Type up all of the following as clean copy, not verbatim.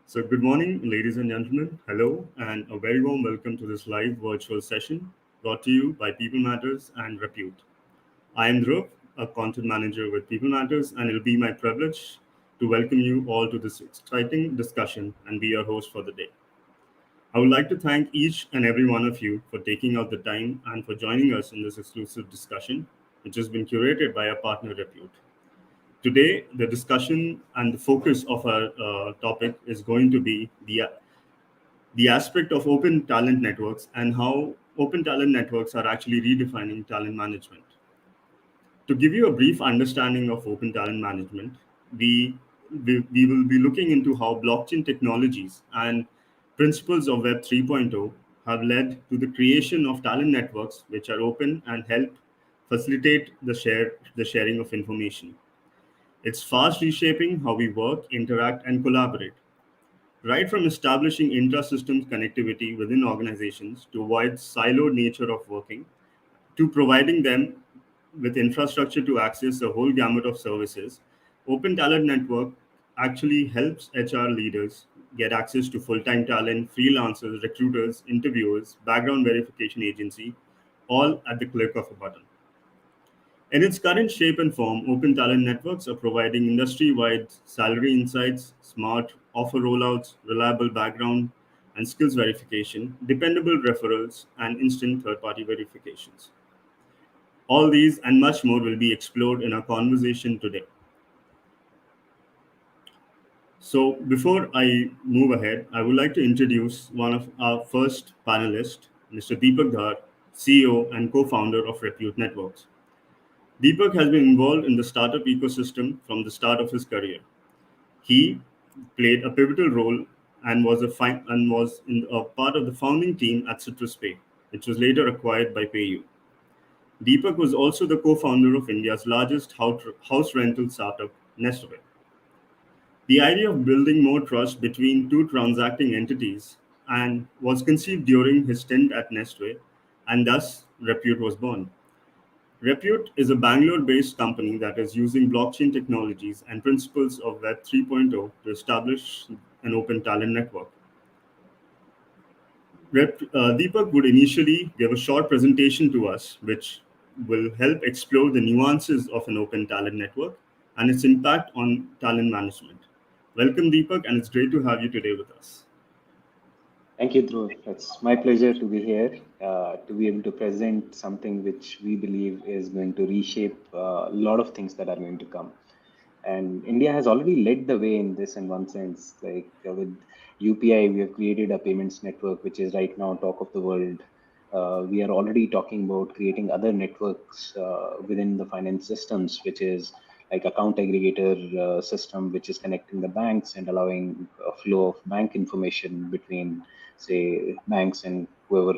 So, good morning, ladies and gentlemen. Hello, and a very warm welcome to this live virtual session brought to you by People Matters and Repute. I am Dhruv, a content manager with People Matters, and it'll be my privilege to welcome you all to this exciting discussion and be your host for the day. I would like to thank each and every one of you for taking out the time and for joining us in this exclusive discussion, which has been curated by our partner Repute. Today, the discussion and the focus of our topic is going to be the aspect of open talent networks and how open talent networks are actually redefining talent management. To give you a brief understanding of open talent management, we, we will be looking into how blockchain technologies and principles of Web 3.0 have led to the creation of talent networks which are open and help facilitate the sharing of information. It's fast reshaping how we work, interact, and collaborate. Right from establishing intra-systems connectivity within organizations to avoid siloed nature of working, to providing them with infrastructure to access a whole gamut of services, Open Talent Network actually helps HR leaders get access to full-time talent, freelancers, recruiters, interviewers, background verification agency, all at the click of a button. In its current shape and form, open talent networks are providing industry wide salary insights, smart offer rollouts, reliable background and skills verification, dependable referrals, and instant third party verifications. All these and much more will be explored in our conversation today. So, before I move ahead, I would like to introduce one of our first panelists, Mr. Deepak Dhar, CEO and co founder of Repute Networks. Deepak has been involved in the startup ecosystem from the start of his career. He played a pivotal role and was in a part of the founding team at CitrusPay, which was later acquired by PayU. Deepak was also the co-founder of India's largest house rental startup, Nestaway. The idea of building more trust between two transacting entities and was conceived during his stint at Nestaway, and thus Repute was born. Repute is a Bangalore based company that is using blockchain technologies and principles of Web 3.0 to establish an open talent network. Deepak would initially give a short presentation to us, which will help explore the nuances of an open talent network and its impact on talent management. Welcome, Deepak, and it's great to have you today with us. Thank you, Dhruv. It's my pleasure to be here, to be able to present something which we believe is going to reshape a lot of things that are going to come. And India has already led the way in this in one sense. Like with UPI, we have created a payments network, which is right now talk of the world. We are already talking about creating other networks within the finance systems, which is like account aggregator system, which is connecting the banks and allowing a flow of bank information between, say, banks and whoever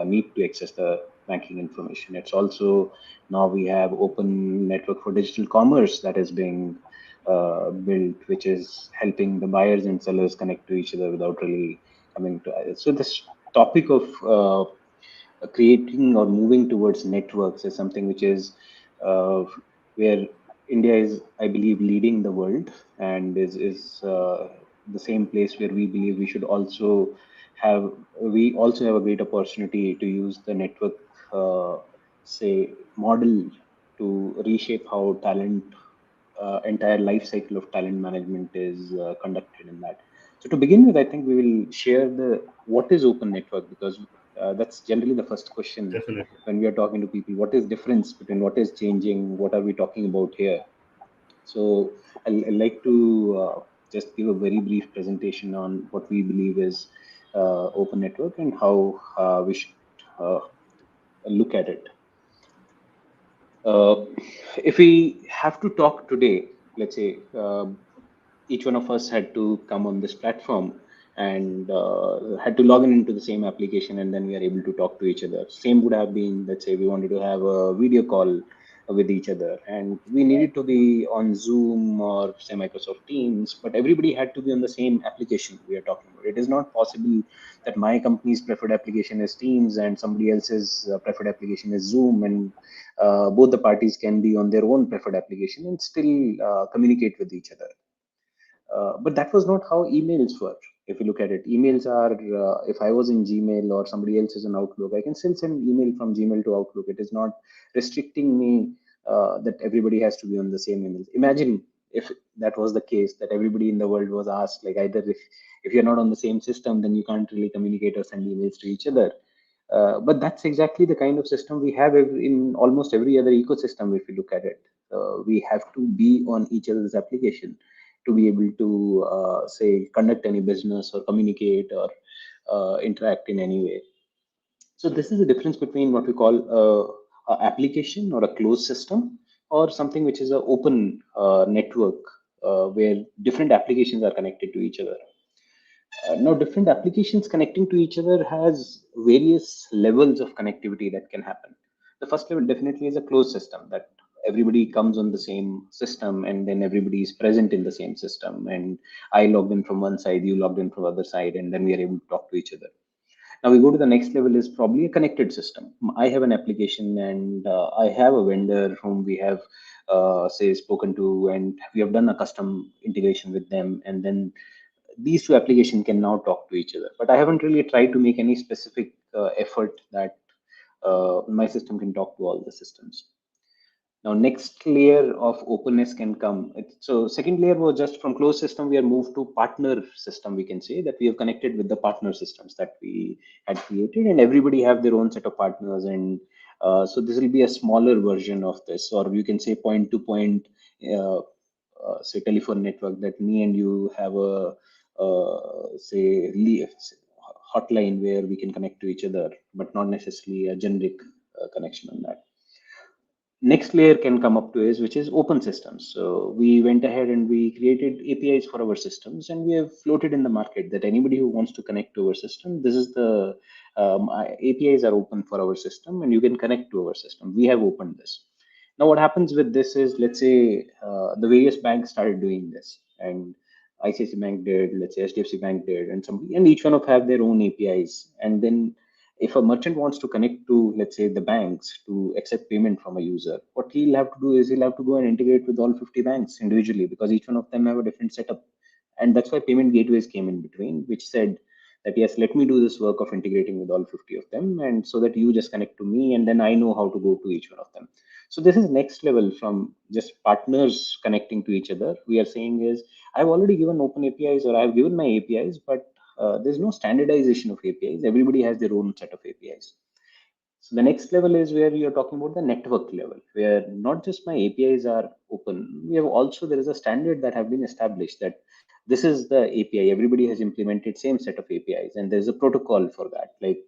need to access the banking information. It's also now we have open network for digital commerce that is being built, which is helping the buyers and sellers connect to each other without really coming to it. So this topic of creating or moving towards networks is something which is where India is, I believe, leading the world and is the same place where we believe we should also have. We also have a great opportunity to use the network, say, model to reshape how talent, entire life cycle of talent management is conducted in that. So to begin with, I think we will share the what is open network, because that's generally the first question Definitely. when we are talking to people. What is difference between what is changing? What are we talking about here? So I'd like to just give a very brief presentation on what we believe is open network and how we should uh, look at it. Uh, if we have to talk today, let's say each one of us had to come on this platform and had to log in into the same application, and then we are able to talk to each other. Same would have been, let's say we wanted to have a video call with each other, and we needed to be on Zoom or say Microsoft Teams, but everybody had to be on the same application we are talking about. It is not possible that my company's preferred application is Teams and somebody else's preferred application is Zoom, and both the parties can be on their own preferred application and still communicate with each other. But that was not how emails were. If you look at it, emails are, if I was in Gmail or somebody else is in Outlook, I can still send email from Gmail to Outlook. It is not restricting me that everybody has to be on the same email. Imagine if that was the case, that everybody in the world was asked, like, either if you're not on the same system, then you can't really communicate or send emails to each other. But that's exactly the kind of system we have in almost every other ecosystem. If you look at it, we have to be on each other's application to be able to say conduct any business or communicate or interact in any way. So this is the difference between what we call a application or a closed system, or something which is an open network where different applications are connected to each other. Now, different applications connecting to each other has various levels of connectivity that can happen. The first level definitely is a closed system, that everybody comes on the same system and then everybody is present in the same system. And I logged in from one side, you logged in from other side, and then we are able to talk to each other. Now we go to the next level is probably a connected system. I have an application and I have a vendor whom we have say spoken to, and we have done a custom integration with them, and then these two applications can now talk to each other. But I haven't really tried to make any specific effort that my system can talk to all the systems. Now, next layer of openness can come. So second layer was just from closed system, we are moved to partner system. We can say that we have connected with the partner systems that we had created, and everybody have their own set of partners. And so this will be a smaller version of this, or you can say point to point, say telephone network, that me and you have a say hotline where we can connect to each other, but not necessarily a generic connection on that. Next layer can come up to is, which is open systems. So we went ahead and we created APIs for our systems, and we have floated in the market that anybody who wants to connect to our system, this is the APIs are open for our system, and you can connect to our system. We have opened this. Now what happens with this is, let's say the various banks started doing this, and ICICI Bank did, let's say HDFC Bank did, and somebody, and each one of have their own APIs. And then if a merchant wants to connect to, let's say, the banks to accept payment from a user, what he'll have to do is he'll have to go and integrate with all 50 banks individually, because each one of them have a different setup. And that's why payment gateways came in between, which said that, yes, let me do this work of integrating with all 50 of them, and so that you just connect to me, and then I know how to go to each one of them. So this is next level from just partners connecting to each other. We are saying is, I've already given open APIs, or I've given my APIs, but there's no standardization of APIs. Everybody has their own set of APIs. So the next level is where you're talking about the network level, where not just my APIs are open. We have also, there is a standard that have been established that this is the API. Everybody has implemented same set of APIs, and there's a protocol for that. Like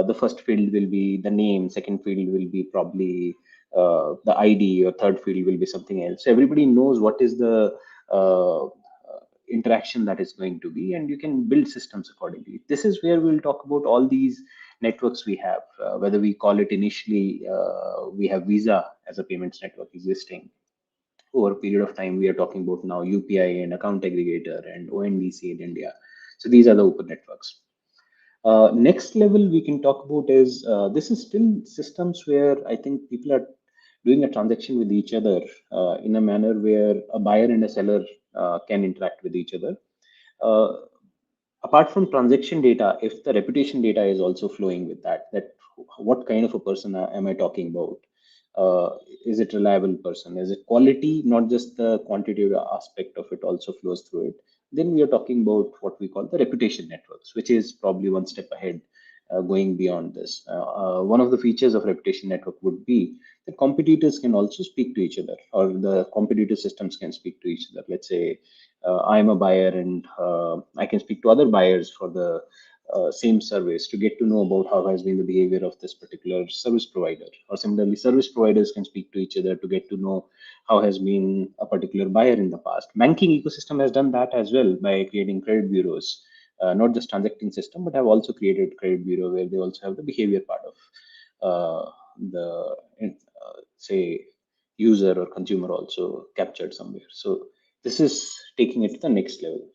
the first field will be the name, second field will be probably the ID, or third field will be something else. So everybody knows what is the interaction that is going to be, and you can build systems accordingly. This is where we'll talk about all these networks we have, whether we call it initially, we have Visa as a payments network existing. Over a period of time, we are talking about now UPI and account aggregator and ONDC in India. So these are the open networks. Next level we can talk about is, this is still systems where I think people are doing a transaction with each other in a manner where a buyer and a seller can interact with each other. Apart from transaction data, if the reputation data is also flowing with that, that what kind of a person am I talking about? Is it reliable person? Is it quality? Not just the quantitative aspect of it also flows through it. Then we are talking about what we call the reputation networks, which is probably one step ahead, going beyond this. One of the features of reputation network would be that competitors can also speak to each other, or the competitor systems can speak to each other. Let's say I'm a buyer, and I can speak to other buyers for the same service to get to know about how has been the behavior of this particular service provider. Or similarly, service providers can speak to each other to get to know how has been a particular buyer in the past. Banking ecosystem has done that as well by creating credit bureaus, not just transacting system, but have also created credit bureau where they also have the behavior part of the say user or consumer also captured somewhere. So this is taking it to the next level.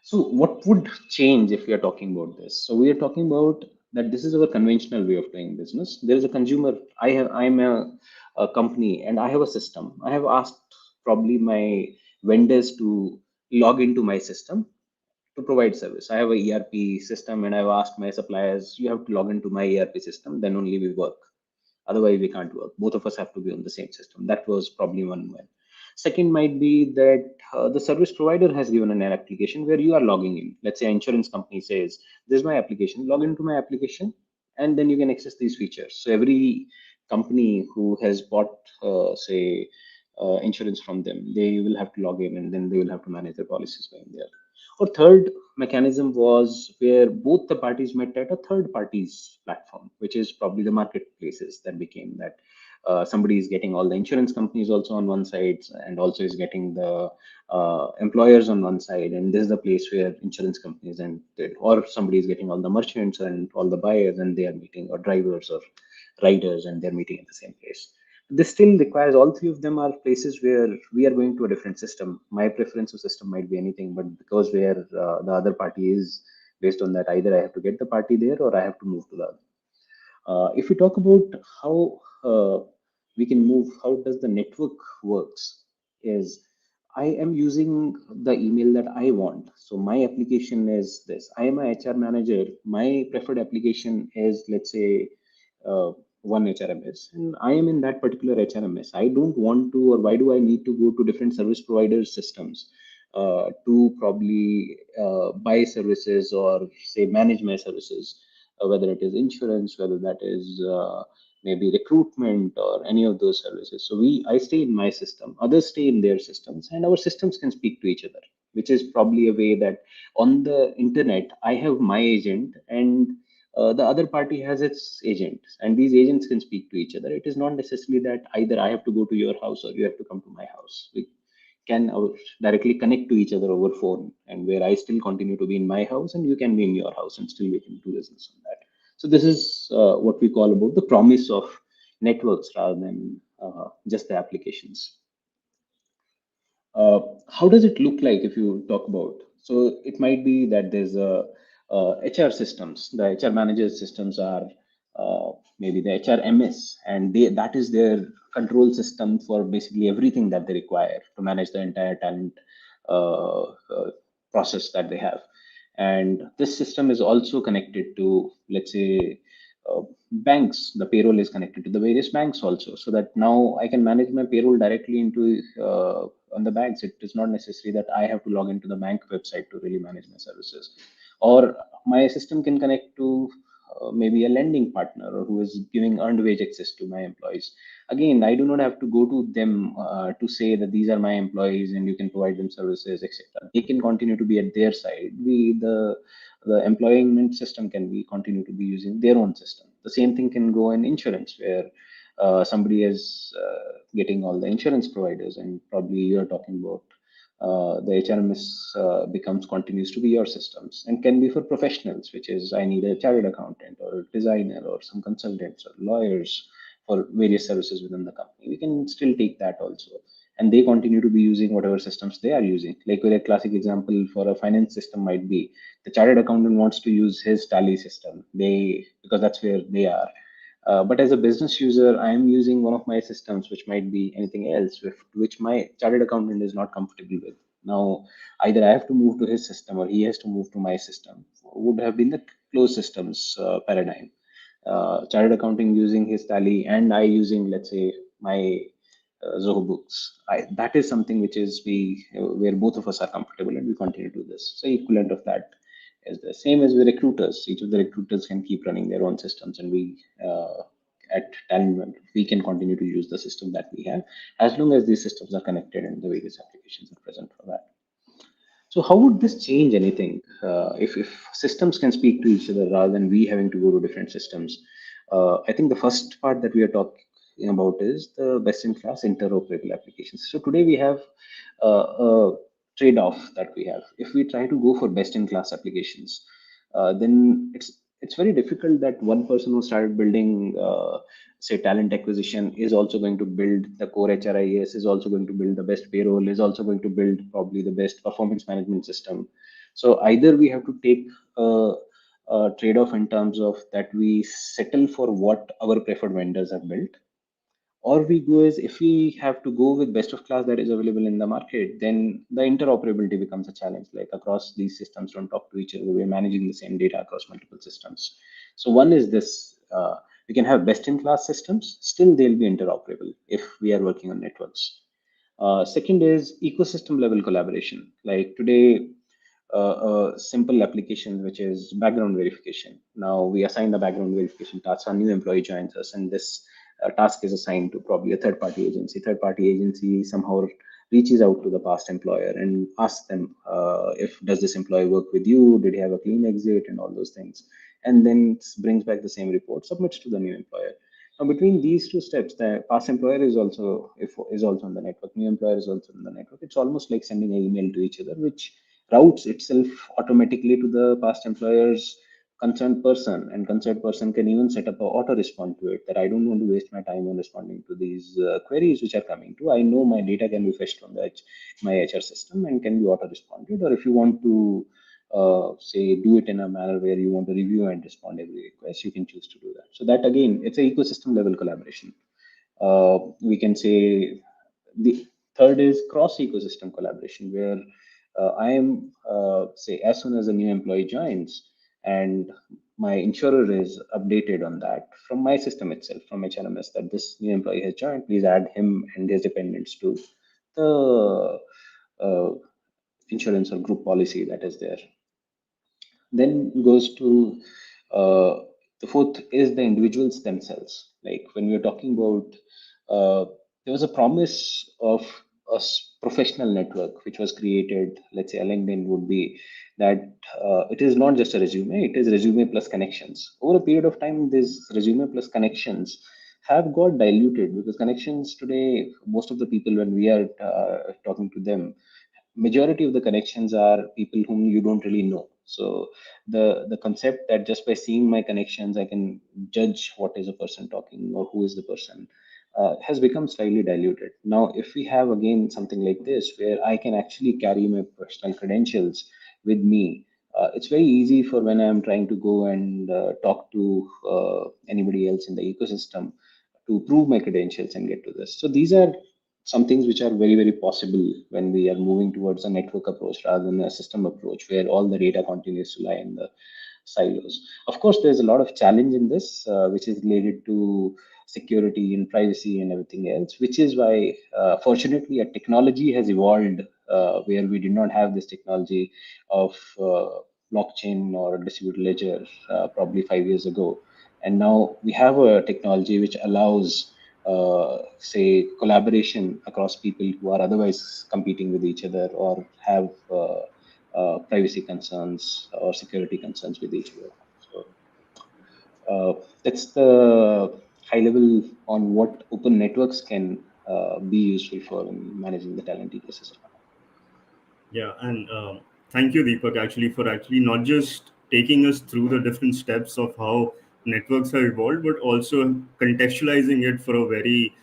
So what would change if we are talking about this? So we are talking about that this is our conventional way of doing business. There is a consumer. I'm a company, and I have a system. I have asked probably my vendors to log into my system to provide service. I have a ERP system, and I've asked my suppliers, you have to log into my ERP system, then only we work. Otherwise, we can't work. Both of us have to be on the same system. That was probably one way. Second might be that the service provider has given an application where you are logging in. Let's say an insurance company says, this is my application, log into my application, and then you can access these features. So every company who has bought, say, insurance from them, they will have to log in, and then they will have to manage their policies going there. Or third mechanism was where both the parties met at a third party's platform, which is probably the marketplaces that became that. Somebody is getting all the insurance companies also on one side, and also is getting the employers on one side, and this is the place where insurance companies and or somebody is getting all the merchants and all the buyers, and they are meeting, or drivers or riders, and they're meeting at the same place. This still requires, all three of them are places where we are going to a different system. My preference of system might be anything, but because where the other party is, based on that, either I have to get the party there or I have to move to the other. If we talk about how we can move, how does the network works, is I am using the email that I want. So my application is this. I am a HR manager. My preferred application is, let's say, one HRMS, and I am in that particular HRMS. I don't want to, or why do I need to go to different service providers' systems to probably buy services or say manage my services, whether it is insurance, whether that is maybe recruitment or any of those services. So I stay in my system, others stay in their systems, and our systems can speak to each other, which is probably a way that on the internet, I have my agent, and the other party has its agent, and these agents can speak to each other. It is not necessarily that either I have to go to your house or you have to come to my house. We can directly connect to each other over phone, and where I still continue to be in my house and you can be in your house, and still we can do business on that. So this is what we call about the promise of networks rather than just the applications. How does it look like if you talk about? So it might be that there's a HR systems. The HR managers systems are maybe the HRMS, and that is their control system for basically everything that they require to manage the entire talent process that they have. And this system is also connected to, let's say, banks. The payroll is connected to the various banks also, so that now I can manage my payroll directly into on the banks. It is not necessary that I have to log into the bank website to really manage my services. Or my system can connect to maybe a lending partner, or who is giving earned wage access to my employees. Again, I do not have to go to them to say that these are my employees and you can provide them services, etc. They can continue to be at their side. The employment system can be continue to be using their own system. The same thing can go in insurance, where somebody is getting all the insurance providers, and probably you're talking about the HRMS becomes continues to be your systems, and can be for professionals, which is I need a chartered accountant or designer or some consultants or lawyers for various services within the company. We can still take that also, and they continue to be using whatever systems they are using. Like with a classic example for a finance system might be the chartered accountant wants to use his tally system, they because that's where they are. But as a business user, I am using one of my systems, which might be anything else, which my chartered accountant is not comfortable with. Now, either I have to move to his system or he has to move to my system. Would have been the closed systems paradigm. Chartered accounting using his tally, and I using, let's say, my Zoho books. That is something which is where both of us are comfortable, and we continue to do this. So equivalent of that is the same as with recruiters. Each of the recruiters can keep running their own systems, and we at Talent we can continue to use the system that we have, as long as these systems are connected and the various applications are present for that. So how would this change anything if systems can speak to each other rather than we having to go to different systems? I think the first part that we are talking about is the best-in-class interoperable applications. So today we have a trade-off that we have. If we try to go for best-in-class applications, then it's very difficult that one person who started building say talent acquisition is also going to build the core HRIS, is also going to build the best payroll, is also going to build probably the best performance management system. So either we have to take a trade-off in terms of that we settle for what our preferred vendors have built, Or we go is, if we have to go with best of class that is available in the market, then the interoperability becomes a challenge. Like across these systems don't talk to each other. We're managing the same data across multiple systems. So one is this: we can have best in class systems, still they'll be interoperable if we are working on networks. Second is ecosystem level collaboration. Like today, a simple application which is background verification. Now we assign the background verification task. A new employee joins us, and this task is assigned to probably a third party agency. Third party agency somehow reaches out to the past employer and asks them, if does this employee work with you? Did he have a clean exit and all those things? And then brings back the same report, submits to the new employer. Now, between these two steps, the past employer is also, if is also on the network, new employer is also on the network. It's almost like sending an email to each other, which routes itself automatically to the past employer's concerned person, and concerned person can even set up a auto respond to it, that I don't want to waste my time on responding to these queries which are coming to. I know my data can be fetched from my HR system and can be auto responded. Or if you want to say do it in a manner where you want to review and respond every request, you can choose to do that. So that again, it's a ecosystem level collaboration. We can say the third is cross ecosystem collaboration, where I am, say, as soon as a new employee joins and my insurer is updated on that from my system itself, from HRMS, that this new employee has joined, please add him and his dependents to the insurance or group policy that is there. Then goes to uh, the fourth is the individuals themselves. Like when we are talking about, there was a promise of professional network which was created. Let's say a LinkedIn would be that it is not just a resume; it is resume plus connections. Over a period of time, this resume plus connections have got diluted, because connections today, most of the people when we are talking to them, majority of the connections are people whom you don't really know. So the concept that just by seeing my connections I can judge what is a person talking or who is the person, has become slightly diluted. Now if we have again something like this where I can actually carry my personal credentials with me, it's very easy for when I'm trying to go and talk to anybody else in the ecosystem to prove my credentials and get to this. So these are some things which are very, very possible when we are moving towards a network approach rather than a system approach where all the data continues to lie in the silos. Of course, there's a lot of challenge in this, which is related to security and privacy and everything else, which is why, fortunately, a technology has evolved where we did not have this technology of blockchain or distributed ledger probably 5 years ago. And now we have a technology which allows, say, collaboration across people who are otherwise competing with each other or have privacy concerns or security concerns with each other. So that's the high level on what open networks can be useful for in managing the talent ecosystem. Yeah, and thank you, Deepak, actually for actually not just taking us through the different steps of how networks have evolved, but also contextualizing it for a very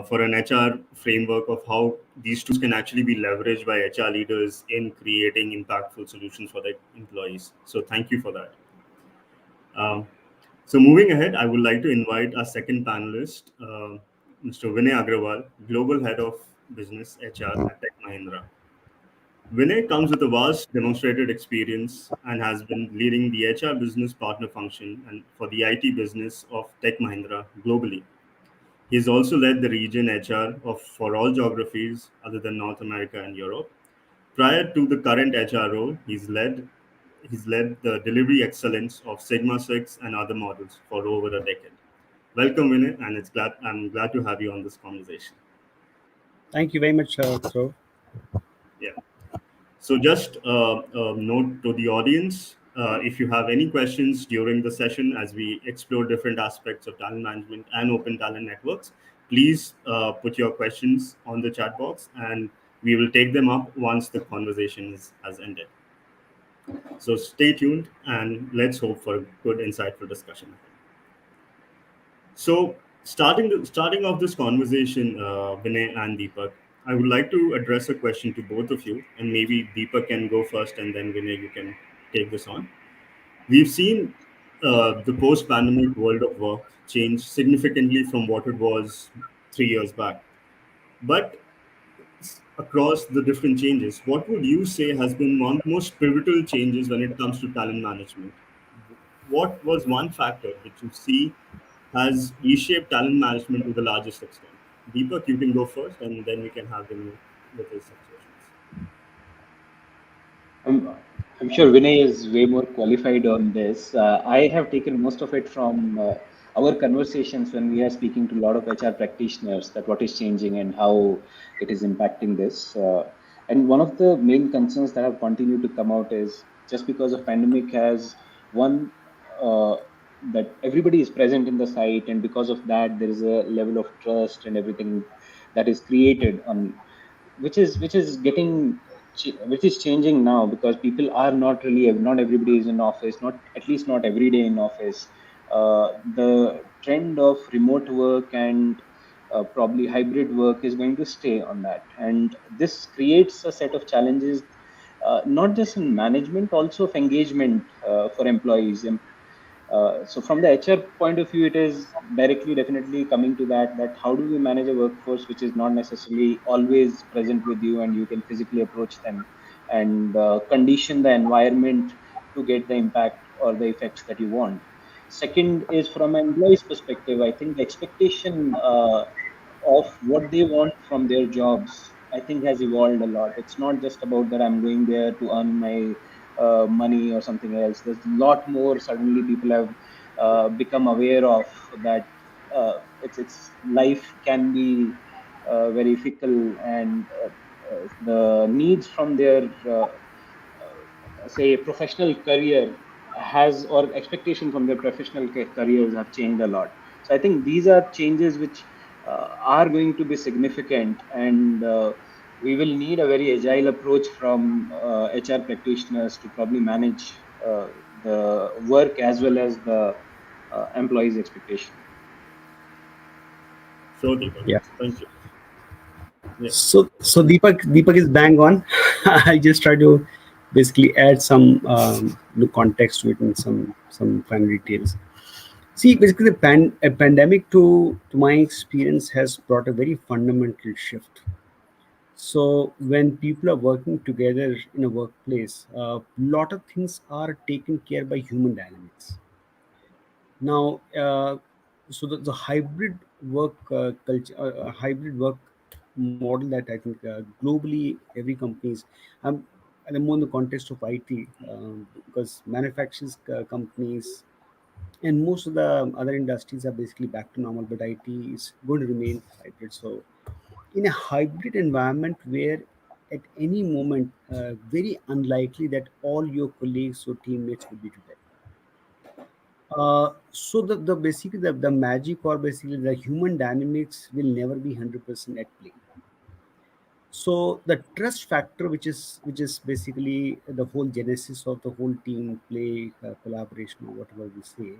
for an HR framework of how these tools can actually be leveraged by HR leaders in creating impactful solutions for their employees. So thank you for that. Um, so moving ahead, I would like to invite our second panelist, Mr. Vinay Agrawal, Global Head of Business HR at Tech Mahindra. Vinay comes with a vast demonstrated experience and has been leading the HR business partner function and for the IT business of Tech Mahindra globally. He has also led the region HR of for all geographies other than North America and Europe. Prior to the current HR role, he's led the delivery excellence of Sigma 6 and other models for over a decade. Welcome, Vinay, and I'm glad to have you on this conversation. Thank you very much, Dhruv. Yeah. So just a note to the audience, if you have any questions during the session as we explore different aspects of talent management and open talent networks, please put your questions on the chat box and we will take them up once the conversation has ended. So stay tuned and let's hope for a good, insightful discussion. So, starting off this conversation, Vinay and Deepak, I would like to address a question to both of you, and maybe Deepak can go first, and then Vinay, you can take this on. We've seen the post-pandemic world of work change significantly from what it was 3 years back. But across the different changes, what would you say has been one of the most pivotal changes when it comes to talent management? What was one factor which you see has reshaped talent management to the largest extent? Deepak, you can go first, and then we can have them with his suggestions. I'm, I'm sure Vinay is way more qualified on this. I have taken most of it from our conversations when we are speaking to a lot of HR practitioners that what is changing and how it is impacting this. And one of the main concerns that have continued to come out is just because of pandemic has one uh, that everybody is present in the site, and because of that there is a level of trust and everything that is created on which is which is changing now because people are not really, not everybody is in office, not at least not every day in office. The trend of remote work and probably hybrid work is going to stay on that, and this creates a set of challenges, not just in management, also of engagement for employees. So from the HR point of view, it is directly definitely coming to that how do we manage a workforce which is not necessarily always present with you and you can physically approach them and condition the environment to get the impact or the effects that you want. Second is from an employee's perspective, I think the expectation of what they want from their jobs, I think has evolved a lot. It's not just about that I'm going there to earn my money or something else. There's a lot more. Suddenly, people have become aware of that. It's life can be very fickle, and the needs from their say professional career has or expectation from their professional careers have changed a lot. So I think these are changes which are going to be significant, and we will need a very agile approach from HR practitioners to probably manage the work as well as the employees expectation. So, Deepak, Yeah. thank you. Yeah. So Deepak is bang on. I just try to basically add some context to it and some final details. See, basically, a pandemic, to my experience, has brought a very fundamental shift. So when people are working together in a workplace, a lot of things are taken care by human dynamics. Now, the hybrid work culture, hybrid work model that I think globally every company is, and more in the context of IT, because manufacturers companies and most of the other industries are basically back to normal, but IT is going to remain hybrid. So, in a hybrid environment where at any moment, very unlikely that all your colleagues or teammates will be together. So the basically the magic or basically the human dynamics will never be 100% at play. So the trust factor, which is basically the whole genesis of the whole team play, collaboration, or whatever we say.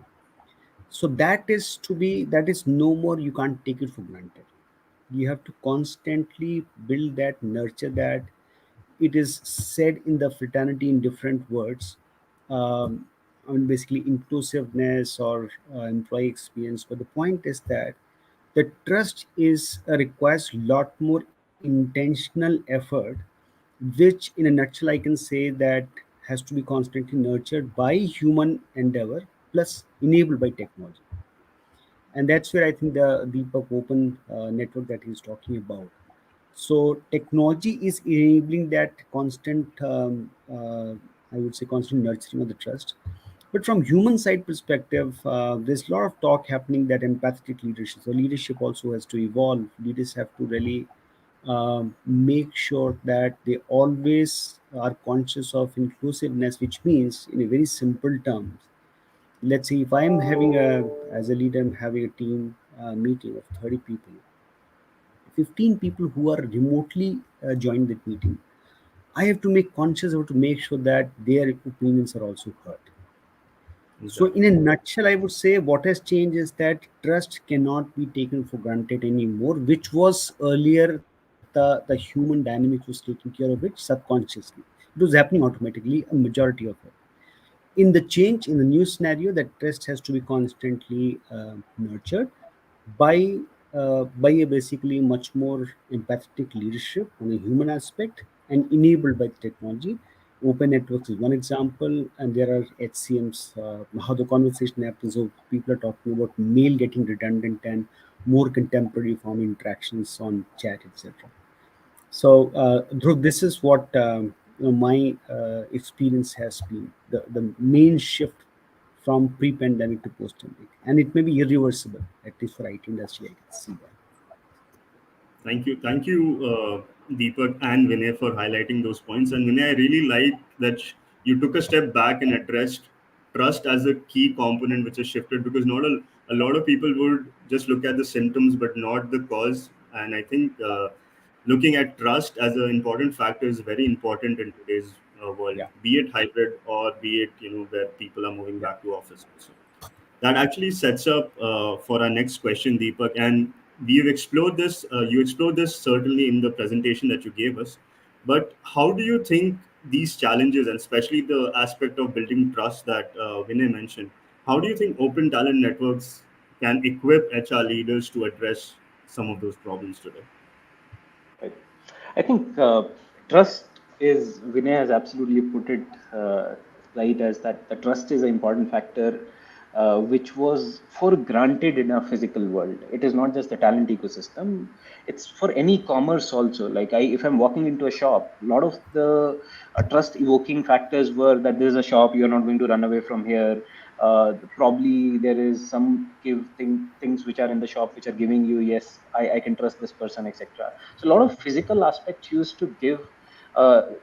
So that is no more. You can't take it for granted. You have to constantly build that, nurture that. It is said in the fraternity in different words, on basically inclusiveness or employee experience. But the point is that the trust is requires a lot more intentional effort, which in a nutshell I can say that has to be constantly nurtured by human endeavor plus enabled by technology. And that's where I think the Deepak open network that he's talking about. So technology is enabling that constant, I would say, constant nurturing of the trust. But from human side perspective, there's a lot of talk happening that empathetic leadership. So leadership also has to evolve. Leaders have to really make sure that they always are conscious of inclusiveness, which means, in a very simple terms, let's say if I'm having a as a leader, I'm having a team meeting of 30 people, 15 people who are remotely joined that meeting. I have to make conscious of to make sure that their opinions are also heard. So Exactly. in a nutshell, I would say what has changed is that trust cannot be taken for granted anymore, which was earlier the human dynamics was taking care of it subconsciously. It was happening automatically, a majority of it. In the change, in the new scenario, that trust has to be constantly nurtured by by a basically much more empathetic leadership on a human aspect and enabled by technology. Open networks is one example, and there are HCMs. How the conversation happens, so people are talking about mail getting redundant and more contemporary form interactions on chat, etc. So, Dhruv, this is what my experience has been the main shift from pre-pandemic to post-pandemic, and it may be irreversible, at least for IT industry. I can see that. Thank you, Deepak and Vinay for highlighting those points. And Vinay, I really like that you took a step back and addressed trust as a key component which has shifted, because not a lot of people would just look at the symptoms but not the cause. And I think looking at trust as an important factor is very important in today's world, Yeah, be it hybrid or be it where people are moving yeah, back to office also. That actually sets up for our next question, Deepak. And we've explored this. You explored this certainly in the presentation that you gave us. But how do you think these challenges, and especially the aspect of building trust that Vinay mentioned, how do you think open talent networks can equip HR leaders to address some of those problems today? Right. I think trust is, Vinay has absolutely put it right, as that the trust is an important factor, which was for granted in our physical world. It is not just the talent ecosystem, it's for any commerce also. Like if I'm walking into a shop, a lot of the trust evoking factors were that there's a shop, you're not going to run away from here. Probably there is some things which are in the shop which are giving you, yes, I can trust this person, etc. So a lot of physical aspects used to give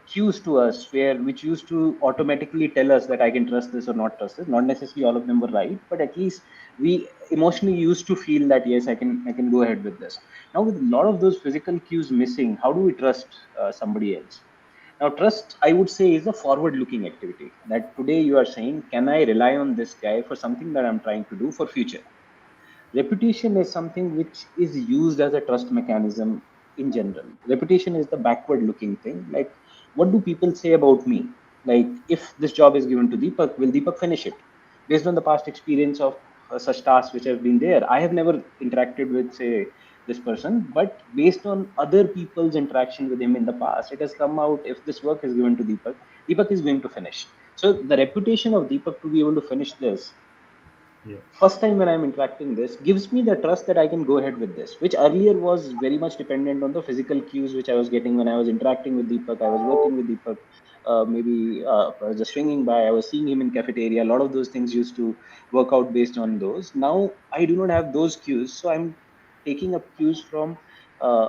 cues to us, where which used to automatically tell us that I can trust this or not trust this. Not necessarily all of them were right, but at least we emotionally used to feel that yes, I can go ahead with this. Now with a lot of those physical cues missing, how do we trust somebody else? Now, trust, I would say, is a forward looking activity. That today you are saying, can I rely on this guy for something that I'm trying to do for future? Reputation is something which is used as a trust mechanism in general. Reputation is the backward looking thing. Like, what do people say about me? Like, if this job is given to Deepak, will Deepak finish it? Based on the past experience of such tasks which have been there, I have never interacted with, say, this person, but based on other people's interaction with him in the past, it has come out, if this work is given to Deepak, Deepak is going to finish. So the reputation of Deepak to be able to finish this Yeah. first time when I'm interacting this gives me the trust that I can go ahead with this, which earlier was very much dependent on the physical cues which I was getting when I was interacting with Deepak. I was working with Deepak. Maybe I was just swinging by. I was seeing him in cafeteria. A lot of those things used to work out based on those. Now I do not have those cues, so I'm taking up cues from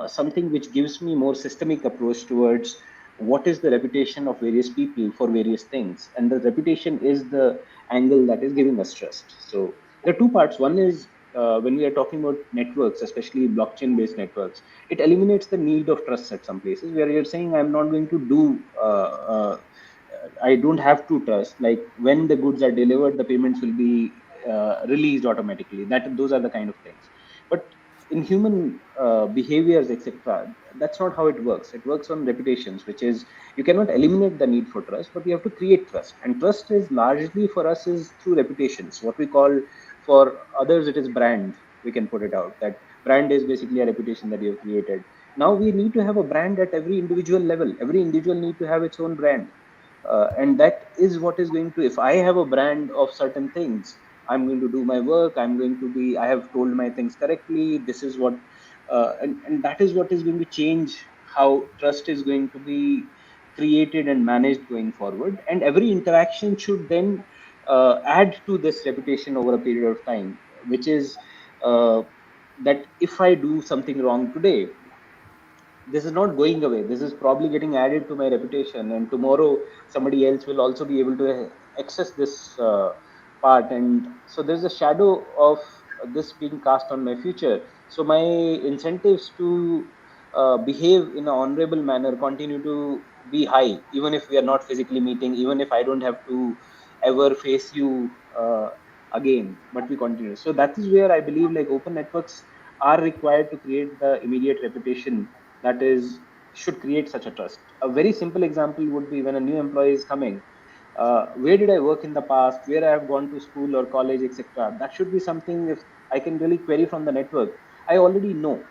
something which gives me more systemic approach towards what is the reputation of various people for various things, and the reputation is the angle that is giving us trust. So there are two parts. One is when we are talking about networks, especially blockchain based networks, it eliminates the need of trust at some places where you're saying, I'm not going to do, I don't have to trust. Like when the goods are delivered, the payments will be released automatically. Those are the kind of things. But in human behaviors, etc., that's not how it works. It works on reputations, which is you cannot eliminate the need for trust, but you have to create trust. And trust is largely for us is through reputations. What we call, for others it is brand. We can put it out that brand is basically a reputation that you have created. Now we need to have a brand at every individual level. Every individual need to have its own brand, and that is what is going to, if I have a brand of certain things, I'm going to do my work, I'm going to be, I have told my things correctly, this is what, and that is what is going to change how trust is going to be created and managed going forward. And every interaction should then add to this reputation over a period of time, which is uh, that if I do something wrong today, this is not going away. This is probably getting added to my reputation, and tomorrow somebody else will also be able to access this part. And so there's a shadow of this being cast on my future. So my incentives to behave in an honorable manner continue to be high, even if we are not physically meeting, even if I don't have to ever face you again, but we continue. So that is where I believe like open networks are required to create the immediate reputation that is should create such a trust. A very simple example would be when a new employee is coming. Where did I work in the past? Where I have gone to school or college, etc. That should be something if I can really query from the network. I already know.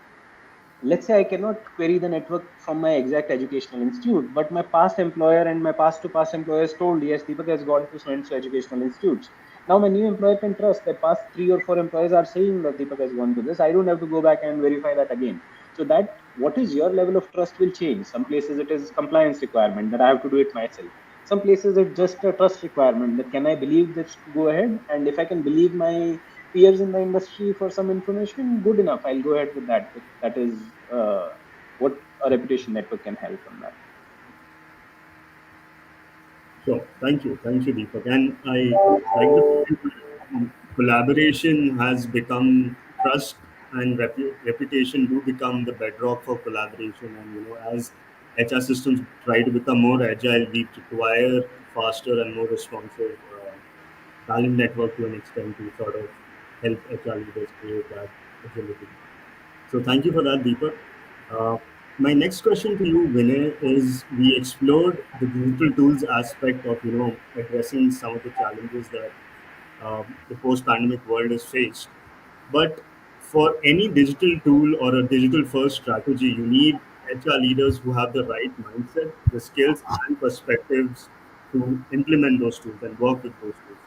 Let's say I cannot query the network from my exact educational institute, but my past employer and my past to past employers told, yes, Deepak has gone to so and so educational institutes. Now my new employer can trust that past 3 or 4 employers are saying that Deepak has gone to this. I don't have to go back and verify that again. So that what is your level of trust will change. Some places it is compliance requirement that I have to do it myself. Some places it's just a trust requirement that can I believe this to go ahead, and if I can believe my peers in the industry for some information, good enough. I'll go ahead with that. That is what a reputation network can help on that. Sure. Thank you, Deepak. And I like the point where collaboration has become trust and reputation do become the bedrock for collaboration. And as HR systems try to become more agile, we require faster and more responsive talent network to an extent to sort of help HR leaders create that agility. So thank you for that, Deepak. Uh, my next question to you, Vinay, is we explored the digital tools aspect of addressing some of the challenges that the post-pandemic world has faced. But for any digital tool or a digital-first strategy, you need HR leaders who have the right mindset, the skills, and perspectives to implement those tools and work with those tools.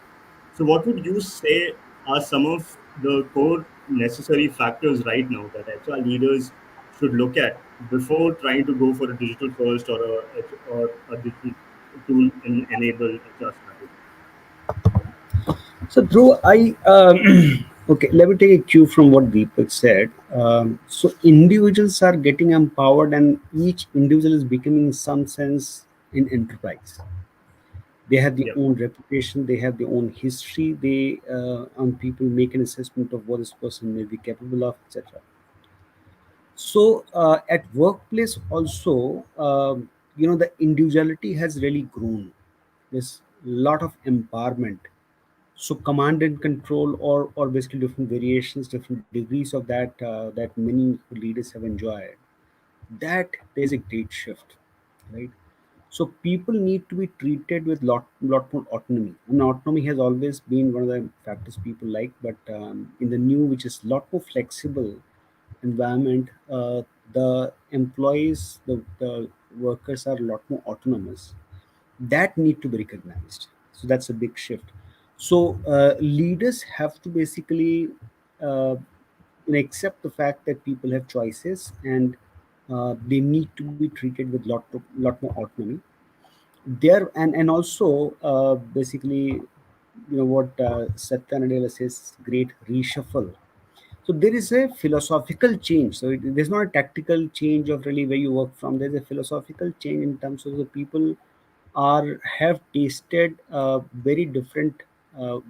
So, what would you say are some of the core necessary factors right now that HR leaders should look at before trying to go for a digital first or a digital tool enabled HR strategy? So, Dhruv, okay, let me take a cue from what Deepak said. So, individuals are getting empowered, and each individual is becoming, in some sense, in enterprise. They have their Yeah, own reputation, they have their own history. They, on people make an assessment of what this person may be capable of, etc. So, at workplace also, the individuality has really grown. There's a lot of empowerment, so command and control, or basically different variations, different degrees of that many leaders have enjoyed, that there's a great shift, right? So people need to be treated with lot more autonomy. I mean, autonomy has always been one of the factors people like, but in the new, which is lot more flexible environment, the employees, the workers are a lot more autonomous. That need to be recognized. So that's a big shift. So leaders have to basically uh, accept the fact that people have choices, and they need to be treated with lot more autonomy there. And also basically, what Satya Nadella says, great reshuffle. So there is a philosophical change. So there's not a tactical change of really where you work from. There's a philosophical change in terms of the people are have tasted a very different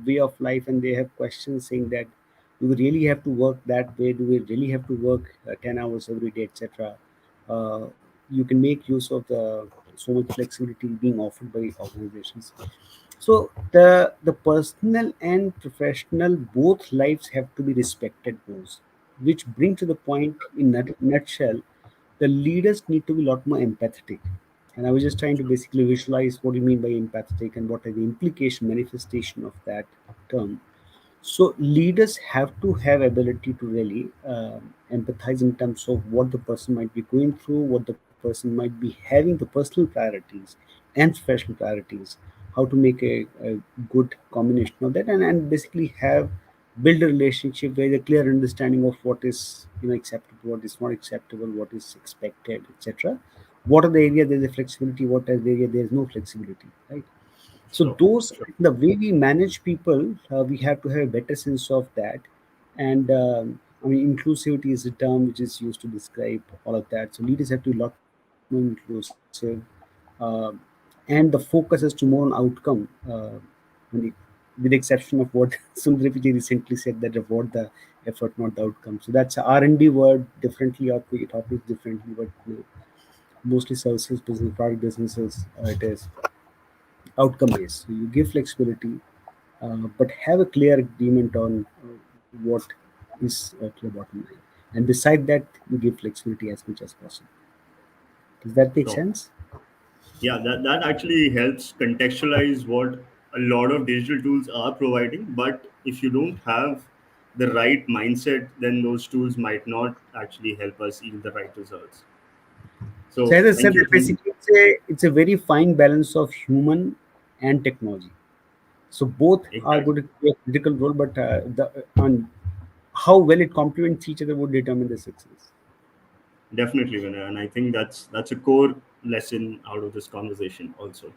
way of life, and they have questions saying that, do we really have to work that way? Do we really have to work 10 hours every day, etc.? uh, you can make use of the so much flexibility being offered by organizations. So the personal and professional both lives have to be respected those, which bring to the point, in nutshell, the leaders need to be a lot more empathetic. And I was just trying to basically visualize what you mean by empathetic and what are the implication manifestation of that term. So leaders have to have ability to really empathize in terms of what the person might be going through, what the person might be having, the personal priorities and professional priorities, how to make a good combination of that, and basically have build a relationship with a clear understanding of what is acceptable, what is not acceptable, what is expected, etc. What are the area there's a flexibility, what are the area there's no flexibility, right? So sure, those, sure. the way we manage people, we have to have a better sense of that. And I mean, inclusivity is a term which is used to describe all of that. So leaders have to be a lot more inclusive, uh, and the focus is to more on outcome. When it- with the exception of what Sundaripiji recently said, that reward the effort, not the outcome. So that's a R&D word differently, or create topics differently, but mostly services business, product businesses, it is outcome based. So you give flexibility, but have a clear agreement on what is a clear bottom line. And beside that, you give flexibility as much as possible. Does that make Sure. sense? Yeah, that actually helps contextualize what a lot of digital tools are providing. But if you don't have the right mindset, then those tools might not actually help us yield the right results. So So as I said, thank you, that thank you. basically it's a very fine balance of human and technology. So both are Exactly. going to play a critical role, but the on how well it complements each other would determine the success. Definitely, Vinay, and I think that's a core lesson out of this conversation also.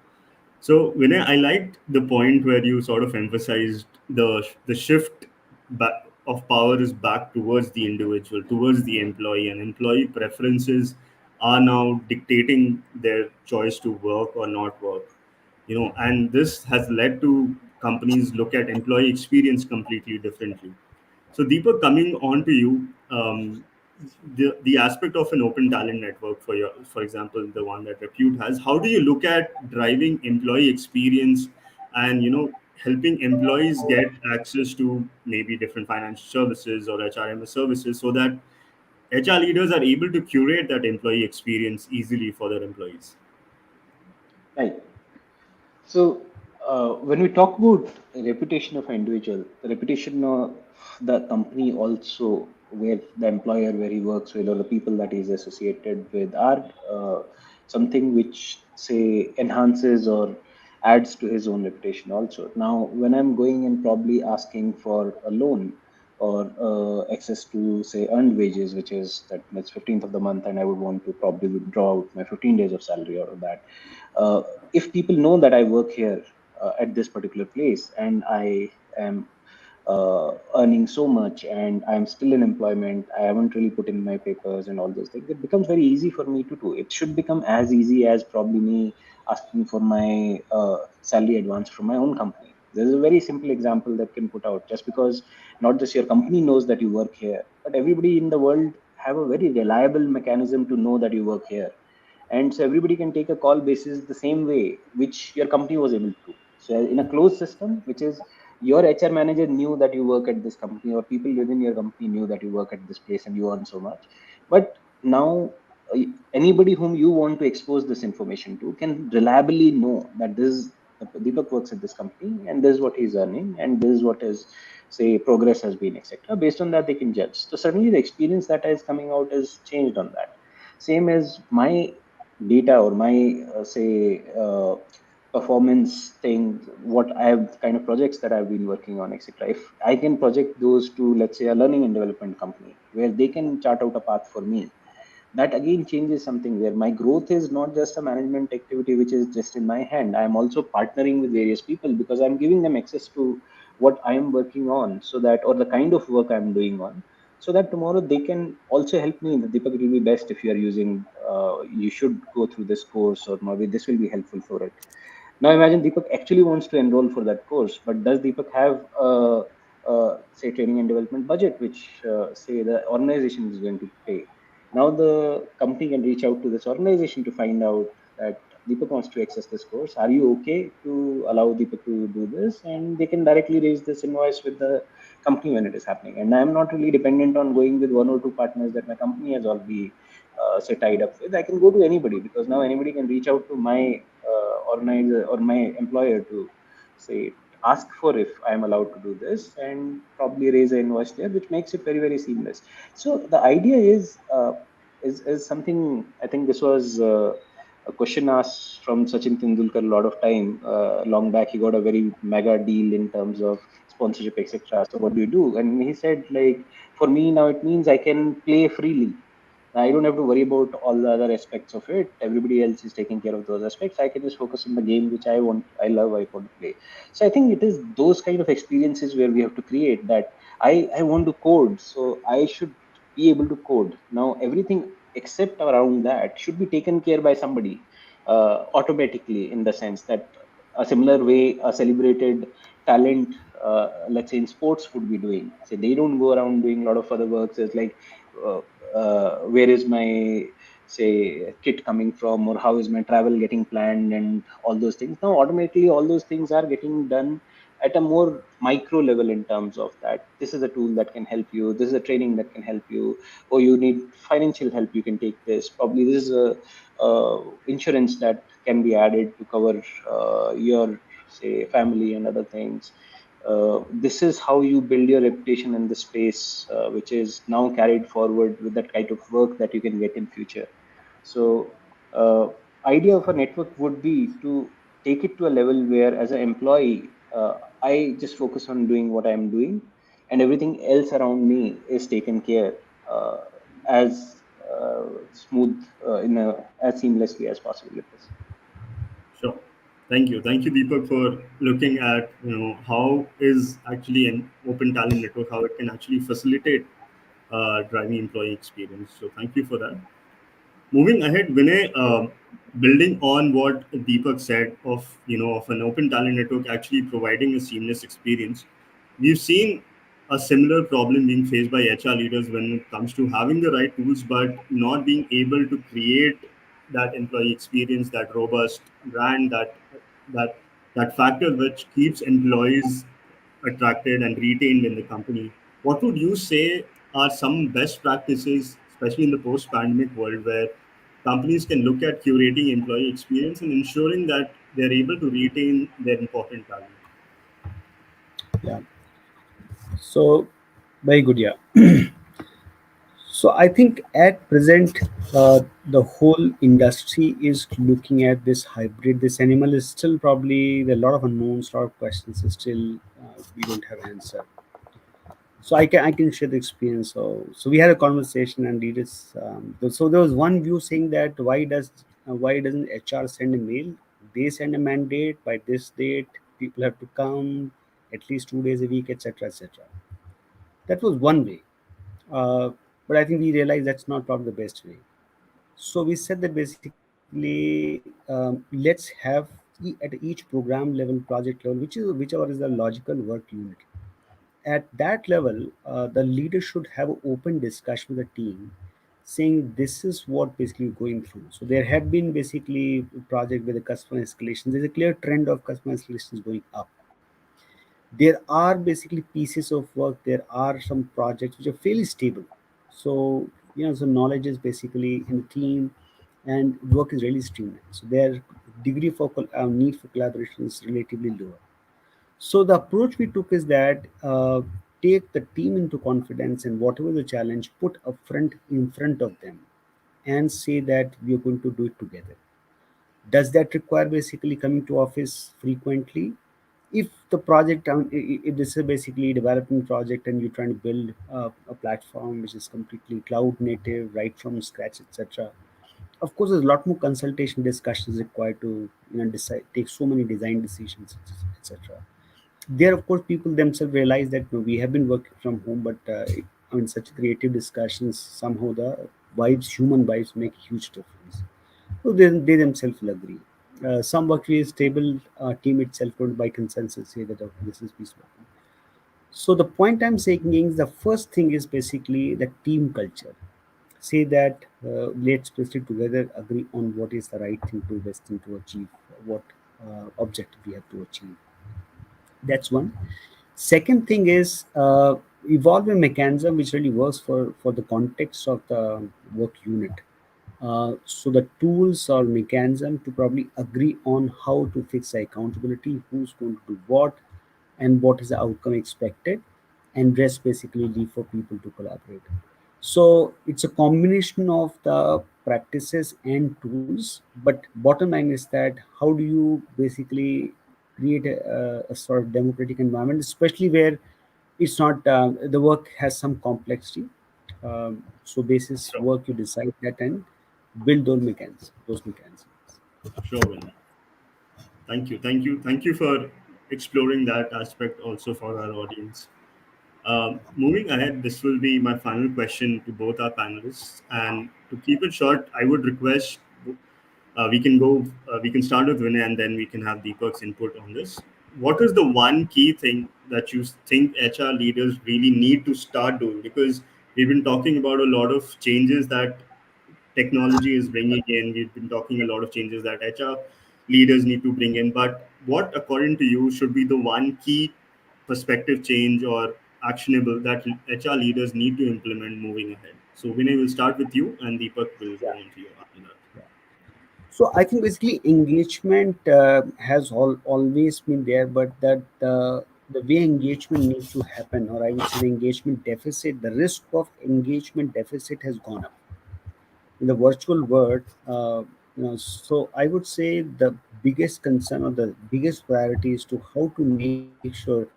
So, Vinay, I liked the point where you sort of emphasized the shift back of power is back towards the individual, towards the employee, and employee preferences are now dictating their choice to work or not work. And this has led to companies look at employee experience completely differently. So, Deepak, coming on to you, the aspect of an open talent network for example, the one that Repute has, how do you look at driving employee experience and helping employees get access to maybe different financial services or HRMS services so that HR leaders are able to curate that employee experience easily for their employees? Right. So, when we talk about reputation of an individual, the reputation of the company also, where the employer where he works with or the people that he's associated with are something which say enhances or adds to his own reputation also. Now, when I'm going and probably asking for a loan or access to say earned wages, which is that it's 15th of the month, and I would want to probably withdraw out my 15 days of salary out of that. If people know that I work here at this particular place and I am earning so much and I'm still in employment, I haven't really put in my papers and all those things, it becomes very easy for me to do. It should become as easy as probably me asking for my salary advance from my own company. There's a very simple example that can put out, just because not just your company knows that you work here, but everybody in the world have a very reliable mechanism to know that you work here, and so everybody can take a call basis the same way which your company was able to. So in a closed system, which is your HR manager knew that you work at this company, or people within your company knew that you work at this place and you earn so much. But now uh, anybody whom you want to expose this information to can reliably know that this is Deepak works at this company and this is what he's earning and this is what his say progress has been, etc. Based on that they can judge. So certainly the experience that is coming out is changed on that. Same as my data or my say performance thing, what I have kind of projects that I've been working on, etc. If I can project those to, let's say, a learning and development company where they can chart out a path for me, that again changes something where my growth is not just a management activity which is just in my hand. I'm also partnering with various people because I'm giving them access to what I am working on, so that, or the kind of work I'm doing on, so that tomorrow they can also help me. The Deepak, it will be best if you are using, you should go through this course, or maybe this will be helpful for it. Now imagine Deepak actually wants to enroll for that course, but does Deepak have say training and development budget, which say the organization is going to pay? Now the company can reach out to this organization to find out that Deepak wants to access this course. Are you okay to allow Deepak to do this? And they can directly raise this invoice with the company when it is happening. And I'm not really dependent on going with one or two partners that my company has already say tied up with. I can go to anybody because now anybody can reach out to my organizer or my employer to say ask for if I'm allowed to do this and probably raise an invoice there, which makes it very very seamless. So the idea is something. I think this was a question asked from Sachin Tendulkar a lot of time long back. He got a very mega deal in terms of sponsorship, etc. So what do you do? And he said, like, for me now it means I can play freely. I don't have to worry about all the other aspects of it. Everybody else is taking care of those aspects. I can just focus on the game which I want, I love, I want to play. So I think it is those kind of experiences where we have to create that. I want to code, so I should be able to code. Now everything except around that should be taken care by somebody automatically, in the sense that a similar way a celebrated talent, let's say in sports, would be doing. So they don't go around doing a lot of other works. It's like uh, where is my say kit coming from, or how is my travel getting planned, and all those things. Now automatically all those things are getting done at a more micro level, in terms of that this is a tool that can help you, this is a training that can help you, or you need financial help, you can take this. Probably this is a insurance that can be added to cover your say family and other things. this is how you build your reputation in the space, which is now carried forward with that kind of work that you can get in future. So idea of a network would be to take it to a level where as an employee, I just focus on doing what I'm doing, and everything else around me is taken care as smooth in a as seamlessly as possible it is. Sure. Thank you, Deepak, for looking at how is actually an open talent network, how it can actually facilitate driving employee experience. So thank you for that. Moving ahead, Vinay, building on what Deepak said of of an open talent network actually providing a seamless experience, we've seen a similar problem being faced by HR leaders when it comes to having the right tools but not being able to create that employee experience, that robust brand, that that factor which keeps employees attracted and retained in the company. What would you say are some best practices, especially in the post-pandemic world, where companies can look at curating employee experience and ensuring that they're able to retain their important talent? Yeah. So very good. Yeah. So I think at present, the whole industry is looking at this hybrid. This animal is still probably there are a lot of unknowns, a lot of questions. Is still we don't have answer. So I can share the experience. So we had a conversation, and it is so there was one view saying that why doesn't HR send a mail? They send a mandate by this date. People have to come at least 2 days a week, etc., etc. That was one way. Uh, but I think we realized that's not probably the best way. So we said that basically let's have at each program level, project level, whichever is the logical work unit. At that level, the leader should have an open discussion with the team, saying this is what basically you're going through. So there have been basically project with the customer escalations. There's a clear trend of customer escalations going up. There are basically pieces of work, there are some projects which are fairly stable. So so knowledge is basically in the team, and work is really streamlined, so their degree for need for collaboration is relatively lower. So the approach we took is that take the team into confidence, and whatever the challenge, put upfront in front of them, and say that we are going to do it together. Does that require basically coming to office frequently? If the project, if this is basically a development project and you're trying to build a platform which is completely cloud native, right from scratch, etc., of course there's a lot more consultation discussions required to decide, take so many design decisions, etc. There, of course, people themselves realize that we have been working from home, but such creative discussions, somehow the vibes, human vibes, make a huge difference. So they themselves will agree. Some work is stable, team itself going by consensus say that okay, this is peaceful. So the point I'm saying is the first thing is basically the team culture. Say that let's sit together, agree on what is the right thing to best thing to achieve, what objective we have to achieve. That's one. Second thing is evolve a mechanism which really works for the context of the work unit. So the tools or mechanism to probably agree on how to fix the accountability, who's going to do what, and what is the outcome expected, and rest basically leave for people to collaborate. So it's a combination of the practices and tools, but bottom line is that how do you basically create a sort of democratic environment, especially where it's not the work has some complexity. So basis Sure, work you decide that and build those mechanisms. sure, Vinay. Thank you for exploring that aspect also for our audience. Moving ahead, this will be my final question to both our panelists. And to keep it short, I would request we can start with Vinay and then we can have Deepak's input on this. What is the one key thing that you think HR leaders really need to start doing? Because we've been talking about a lot of changes that technology is bringing in. We've been talking a lot of changes that HR leaders need to bring in. But what, according to you, should be the one key perspective change or actionable that HR leaders need to implement moving ahead? So, Vinay, will start with you, and Deepak will go Yeah. on to you after that. Yeah. So I think basically engagement has always been there, but that the way engagement needs to happen, or I would say the engagement deficit, the risk of engagement deficit has gone up in the virtual world. So I would say the biggest concern or the biggest priority is to how to make sure,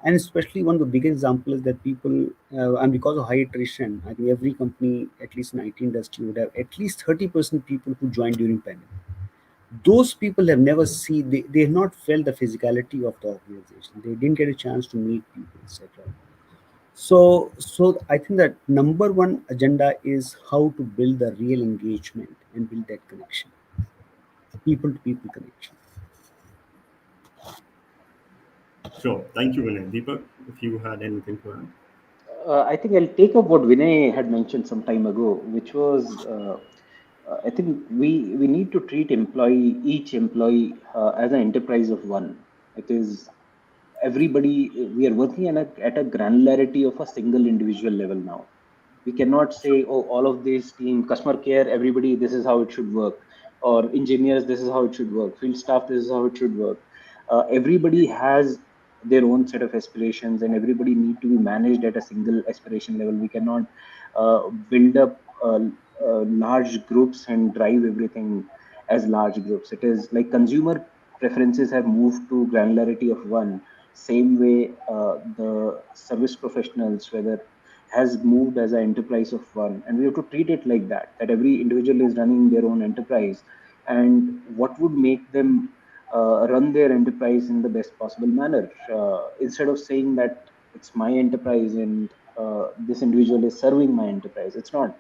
and especially one of the biggest example is that people, and because of high attrition, I think every company, at least in IT industry, would have at least 30% people who joined during pandemic. Those people have never seen, they have not felt the physicality of the organization. They didn't get a chance to meet people, etc. So I think that number one agenda is how to build the real engagement and build that connection, people to people connection. Sure. Thank you, Vinay. Deepak, if you had anything to add. I think I'll take up what Vinay had mentioned some time ago, which was I think we need to treat each employee as an enterprise of one. It is everybody. We are working at a granularity of a single individual level now. We cannot say, oh, all of this team, customer care, everybody, this is how it should work, or engineers, this is how it should work, field staff, this is how it should work. Everybody has their own set of aspirations, and everybody need to be managed at a single aspiration level. We cannot build up large groups and drive everything as large groups. It is like consumer preferences have moved to granularity of one. Same way, the service professionals, whether has moved as an enterprise of one, and we have to treat it like that, that every individual is running their own enterprise, and what would make them run their enterprise in the best possible manner, instead of saying that it's my enterprise and this individual is serving my enterprise. It's not.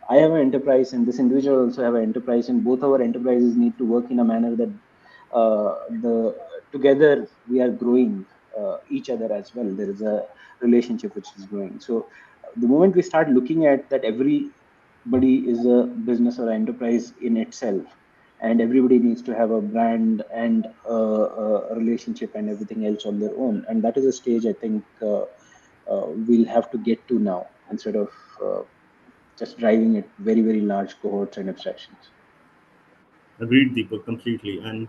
I have an enterprise and this individual also have an enterprise, and both our enterprises need to work in a manner that the together we are growing each other as well. There is a relationship which is growing. So the moment we start looking at that everybody is a business or enterprise in itself, and everybody needs to have a brand and a relationship and everything else on their own, and that is a stage I think we'll have to get to now, instead of uh, just driving it very large cohorts and abstractions. Agreed, Deepak, completely. And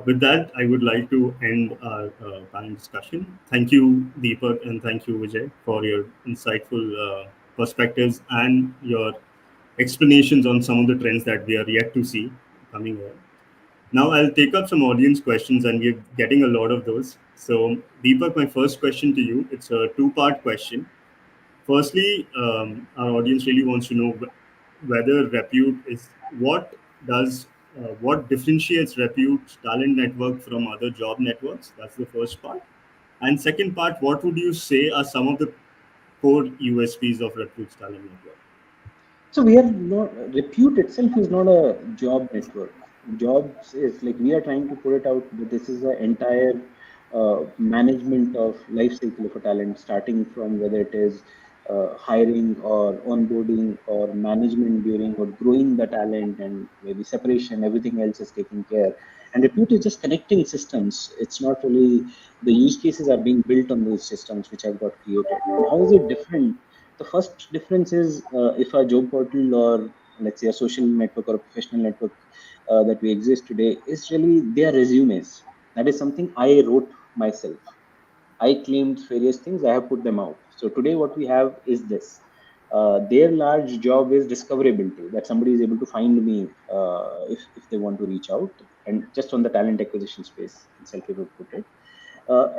with that, I would like to end our panel discussion. Thank you, Deepak, and thank you, Vijay, for your insightful perspectives and your explanations on some of the trends that we are yet to see coming here. Now, I'll take up some audience questions, and we're getting a lot of those. So, Deepak, my first question to you, it's a two-part question. Firstly, our audience really wants to know whether Repute is what differentiates Repute's talent network from other job networks. That's the first part. And second part, what would you say are some of the core USPs of Repute's talent network? So we are not, Repute itself is not a job network. Jobs is like, we are trying to put it out that this is the entire management of life cycle of a talent, starting from whether it is hiring or onboarding or management during or growing the talent, and maybe separation, everything else is taken care. And Repute is just connecting systems. It's not really, the use cases are being built on those systems which have got created. And how is it different? The first difference is, if a job portal, or let's say a social network or a professional network that we exist today, is really their resumes. That is something I wrote myself. I claimed various things, I have put them out. So today, what we have is this. Their large job is discoverability, that somebody is able to find me if they want to reach out, and just on the talent acquisition space itself, if we put it.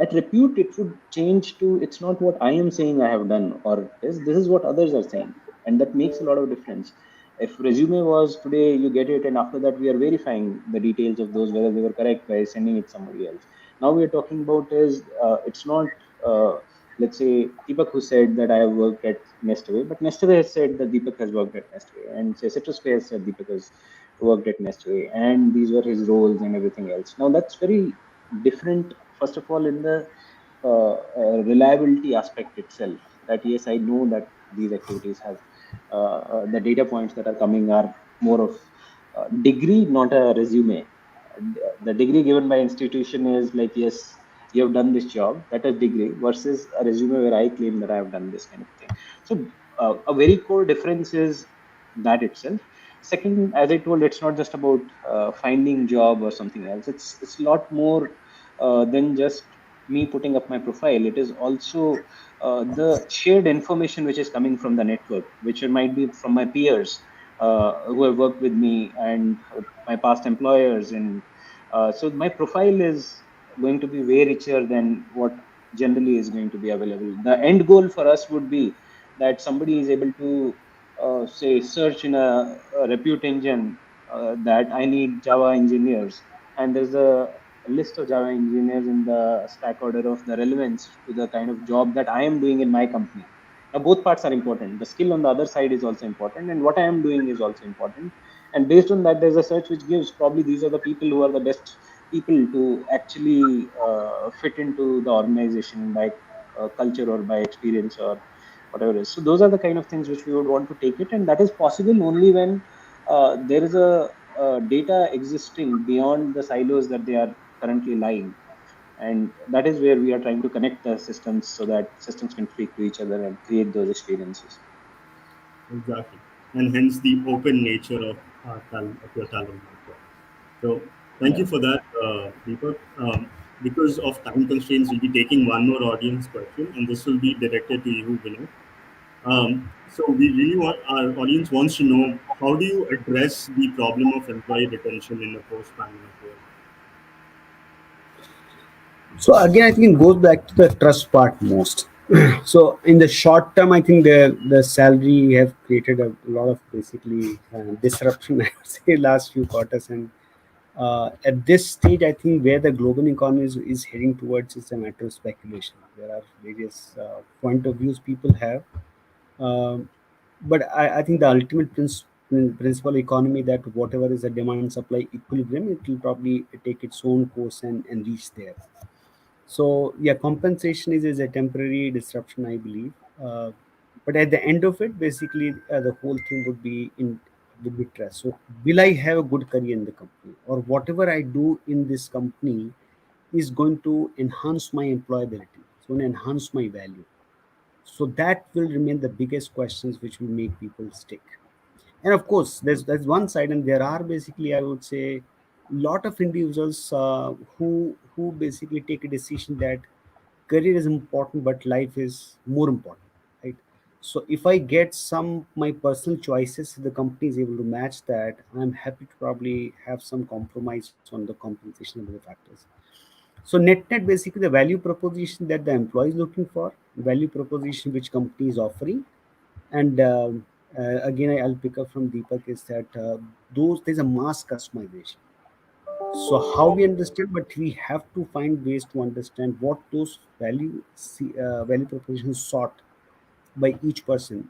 At Repute, it would change to, it's not what I am saying I have done, or this is what others are saying. And that makes a lot of difference. If resume was today, you get it, and after that, we are verifying the details of those, whether they were correct, by sending it somebody else. Now we are talking about is, it's not, let's say, Deepak who said that I have worked at Nestaway, but Nestaway has said that Deepak has worked at Nestaway, and say Citrus has said Deepak has worked at Nestaway, and these were his roles and everything else. Now that's very different, first of all, in the reliability aspect itself, that yes, I know that these activities have the data points that are coming are more of degree, not a resume. The degree given by institution is like, yes, you have done this job, that is degree, versus a resume where I claim that I have done this kind of thing. So a very core difference is that itself. Second, as I told, it's not just about finding job or something else. It's a lot more than just me putting up my profile, it is also the shared information which is coming from the network, which might be from my peers who have worked with me and my past employers. And so my profile is going to be way richer than what generally is going to be available. The end goal for us would be that somebody is able to say search in a Repute engine that I need Java engineers, and there's a list of Java engineers in the stack order of the relevance to the kind of job that I am doing in my company. Now, both parts are important. The skill on the other side is also important, and what I am doing is also important. And based on that, there's a search which gives probably these are the people who are the best people to actually fit into the organization by culture or by experience or whatever it is. So those are the kind of things which we would want to take it, and that is possible only when there is a data existing beyond the silos that they are currently lying, and that is where we are trying to connect the systems so that systems can speak to each other and create those experiences. Exactly. And hence the open nature of talent, of your talent network. So thank Yeah. you for that, Deepak. Because of time constraints, we'll be taking one more audience question, and this will be directed to you, Vinay. So we really want our audience wants to know, how do you address the problem of employee retention in a post-pandemic world? So again, I think it goes back to the trust part most. So in the short term, I think the salary have created a lot of basically disruption. I would say last few quarters, and at this stage, I think where the global economy is heading towards is a matter of speculation. There are various point of views people have, um, but I think the ultimate principle economy that whatever is a demand supply equilibrium, it will probably take its own course and reach there. So yeah, compensation is a temporary disruption, I believe. But at the end of it, basically, the whole thing would be trust. So will I have a good career in the company, or whatever I do in this company is going to enhance my employability, it's going to enhance my value. So that will remain the biggest questions which will make people stick. And of course, there's one side, and there are basically, I would say, lot of individuals who basically take a decision that career is important but life is more important, right? So if I get some my personal choices, the company is able to match that, I'm happy to probably have some compromise on the compensation and other factors. So net basically the value proposition that the employee is looking for, value proposition which company is offering, and again I'll pick up from Deepak is that those there's a mass customization. So how we understand, but we have to find ways to understand what those value propositions sought by each person,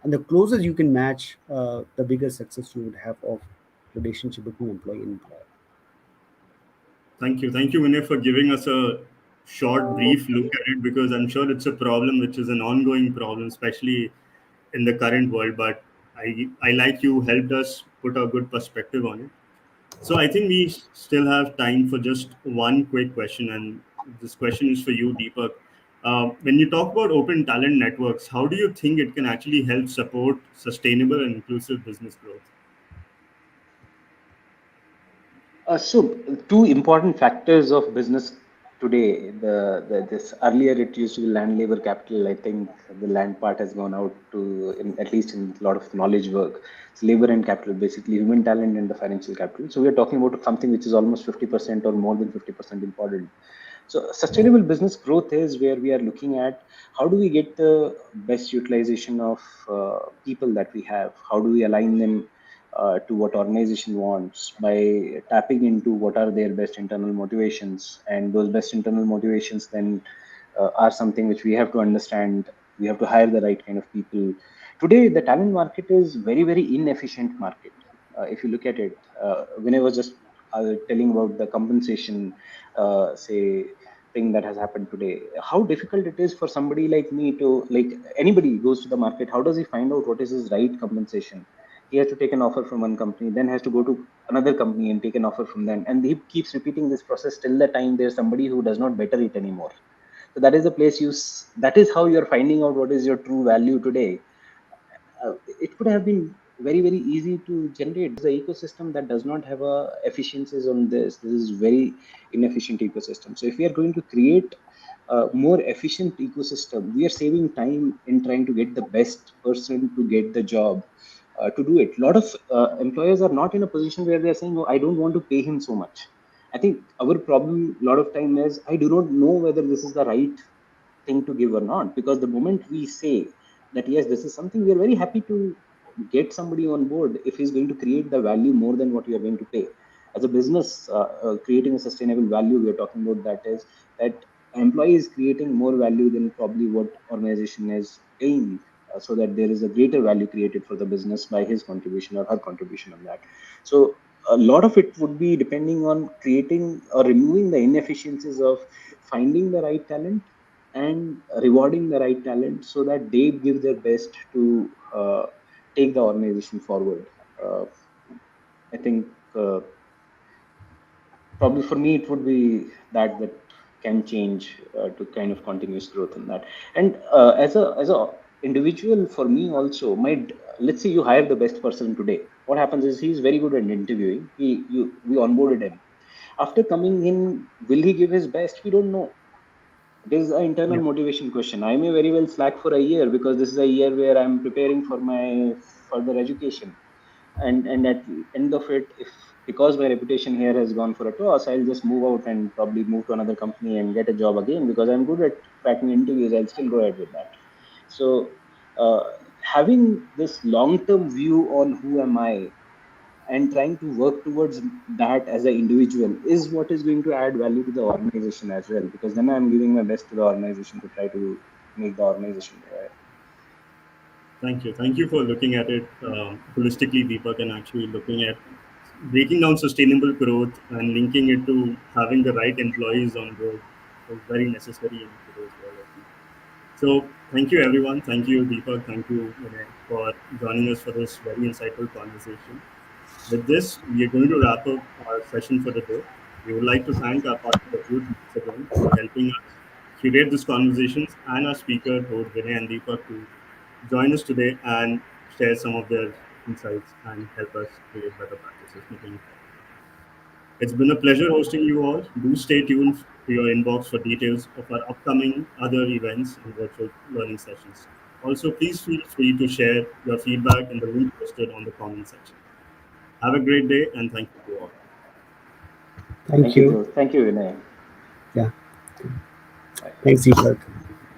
and the closer you can match, the bigger success you would have of relationship between employee and employer. Thank you, Vinay, for giving us a short, brief look at it, because I'm sure it's a problem which is an ongoing problem, especially in the current world. But I like you helped us put a good perspective on it. So I think we still have time for just one quick question, and this question is for you, Deepak. When you talk about open talent networks, how do you think it can actually help support sustainable and inclusive business growth? So two important factors of business today. This earlier it used to be land labor capital. I think the land part has gone out to at least in a lot of knowledge work. It's labor and capital, basically human talent and the financial capital. So we are talking about something which is almost 50% or more than 50% important. So sustainable business growth is where we are looking at how do we get the best utilization of people that we have? How do we align them to what organization wants by tapping into what are their best internal motivations, and those best internal motivations then are something which we have to understand. We have to hire the right kind of people. Today the talent market is very inefficient market. If you look at it, when I was just telling about the compensation say thing that has happened today, how difficult it is for somebody like me to, like anybody goes to the market, how does he find out what is his right compensation? He has to take an offer from one company, then has to go to another company and take an offer from them, and he keeps repeating this process till the time there's somebody who does not better it anymore. So that is the place that is how you're finding out what is your true value today. It could have been very easy to generate. There's an ecosystem that does not have efficiencies on this. This is very inefficient ecosystem. So if we are going to create more efficient ecosystem. We are saving time in trying to get the best person to get the job, to do it. A lot of employers are not in a position where they are saying, "Oh, I don't want to pay him so much." I think our problem a lot of time is I do not know whether this is the right thing to give or not, because the moment we say that yes, this is something, we are very happy to get somebody on board if he's going to create the value more than what you are going to pay. As a business, creating a sustainable value, we are talking about that is that employee is creating more value than probably what organization is paying, so that there is a greater value created for the business by his contribution or her contribution on that. So a lot of it would be depending on creating or removing the inefficiencies of finding the right talent and rewarding the right talent so that they give their best to take the organization forward. Uh, I think probably for me it would be that can change to kind of continuous growth in that. And as a individual, for me also, let's say you hire the best person today. What happens is he's very good at interviewing. We onboarded him. After coming in, will he give his best? We don't know. It is an internal Yeah. motivation question. I may very well slack for a year because this is a year where I'm preparing for my further education. And at the end of it, if because my reputation here has gone for a toss, I'll just move out and probably move to another company and get a job again because I'm good at cracking interviews. I'll still go ahead with that. So uh, having this long-term view on who am I and trying to work towards that as an individual is what is going to add value to the organization as well, because then I'm giving my best to the organization to try to make the organization go ahead. Thank you. Thank you for looking at it holistically, Deepak, and actually looking at breaking down sustainable growth and linking it to having the right employees on board is very necessary in today's world, I think. So, thank you, everyone. Thank you, Deepak. Thank you, Vinay, for joining us for this very insightful conversation. With this, we are going to wrap up our session for the day. We would like to thank our partner Repute once again for helping us curate these conversations and our speaker, both Vinay and Deepak, to join us today and share some of their insights and help us create better practices moving forward. It's been a pleasure hosting you all. Do stay tuned to your inbox for details of our upcoming other events and virtual learning sessions. Also, please feel free to share your feedback in the link posted on the comment section. Have a great day and thank you to all. Thank Thank you, you. Dhruv. Thank you, Vinay. Yeah. Bye. Thanks, Deepak.